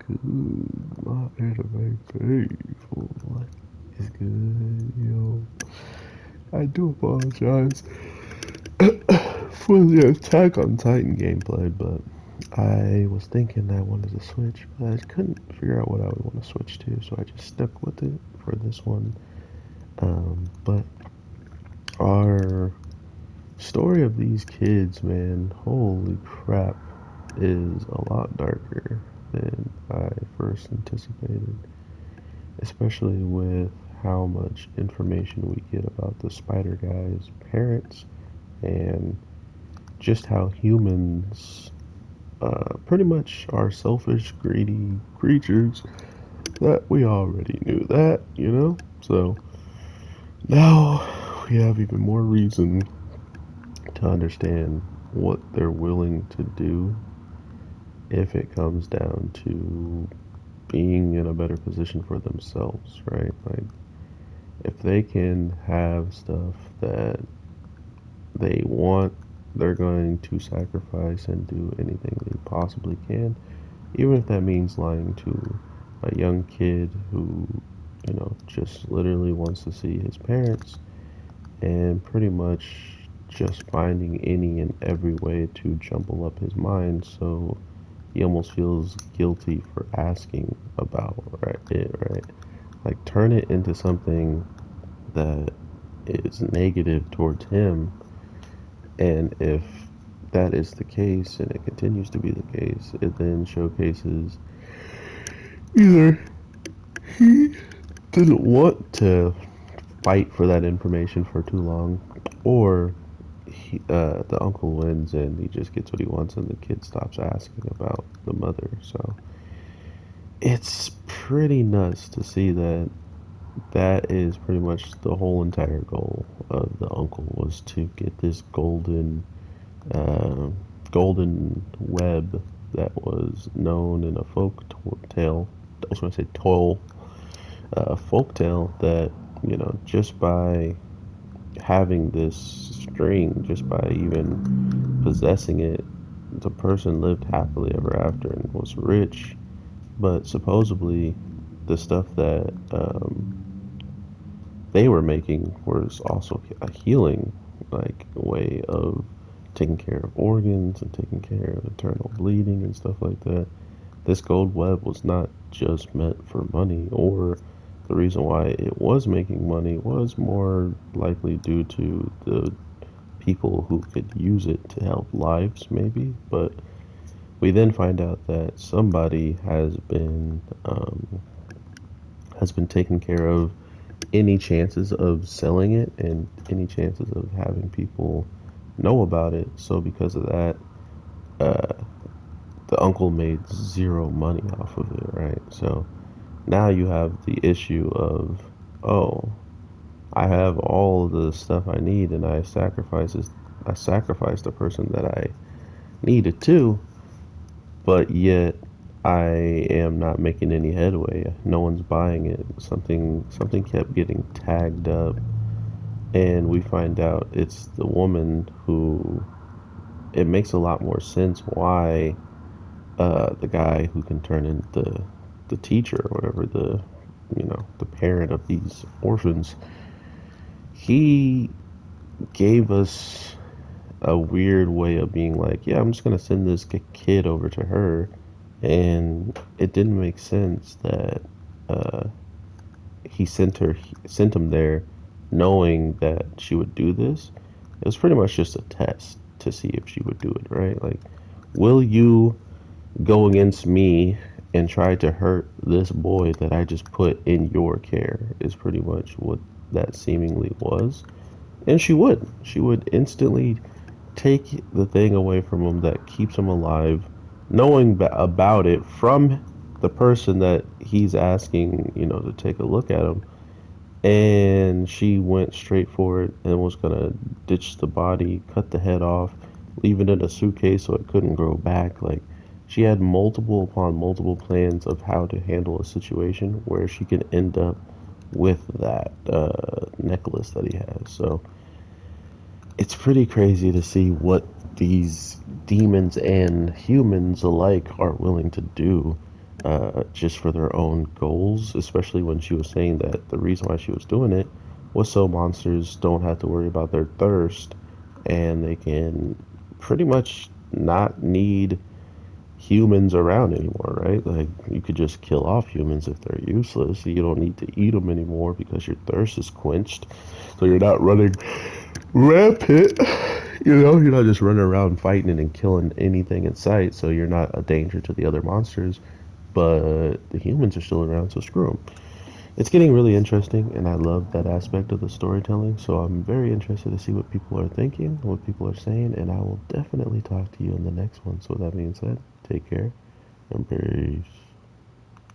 good, my anime faithful? What is good, yo? I do apologize for the Attack on Titan gameplay, but I was thinking I wanted to switch, but I couldn't figure out what I would want to switch to, so I just stuck with it for this one. But our story of these kids, man, holy crap, is a lot darker than I first anticipated, especially with how much information we get about the spider guy's parents and just how humans pretty much are selfish, greedy creatures that we already knew that, you know? So now we have even more reason to understand what they're willing to do if it comes down to being in a better position for themselves, right? Like, if they can have stuff that they want, they're going to sacrifice and do anything they possibly can, even if that means lying to a young kid who, just literally wants to see his parents and pretty much just finding any and every way to jumble up his mind so he almost feels guilty for asking about right? Like turn it into something that is negative towards him, and if that is the case and it continues to be the case, it then showcases either he didn't want to fight for that information for too long, or the uncle wins and he just gets what he wants and the kid stops asking about the mother. So it's pretty nuts to see that that is pretty much the whole entire goal of the uncle, was to get this uh, golden web that was known in a folk tale. I was going to say toll, folk tale that, just by having this string, just by even possessing it, the person lived happily ever after and was rich. But supposedly, the stuff that they were making was also a healing, like a way of taking care of organs and taking care of internal bleeding and stuff like that. This gold web was not just meant for money, or the reason why it was making money was more likely due to the people who could use it to help lives, maybe. But we then find out that somebody has been taking care of any chances of selling it and any chances of having people know about it. So because of that, uh, the uncle made zero money off of it, right? So now you have the issue of, oh, I have all the stuff I need, and I sacrificed the person that I needed to, but yet I am not making any headway. No one's buying it. Something kept getting tagged up, and we find out it's the woman who. It makes a lot more sense why the guy who can turn into the teacher or whatever, the parent of these orphans, he gave us a weird way of being like, yeah, I'm just gonna send this kid over to her, and it didn't make sense that uh, he sent him there, knowing that she would do this. It was pretty much just a test to see if she would do it, right? Like, will you go against me and try to hurt this boy that I just put in your care? Is pretty much what that seemingly was. And she would. She would instantly take the thing away from him that keeps him alive, knowing about it from the person that he's asking, to take a look at him. And she went straight for it and was gonna ditch the body, cut the head off, leave it in a suitcase so it couldn't grow back. Like, she had multiple upon multiple plans of how to handle a situation where she could end up with that necklace that he has. So it's pretty crazy to see what these demons and humans alike are willing to do just for their own goals, especially when she was saying that the reason why she was doing it was so monsters don't have to worry about their thirst and they can pretty much not need humans around anymore, right? Like you could just kill off humans if they're useless. You don't need to eat them anymore because your thirst is quenched. So you're not running rampant. You're not just running around fighting and killing anything in sight. So you're not a danger to the other monsters. But the humans are still around, so screw them. It's getting really interesting, and I love that aspect of the storytelling. So I'm very interested to see what people are thinking, what people are saying, and I will definitely talk to you in the next one. So with that being said, take care and peace.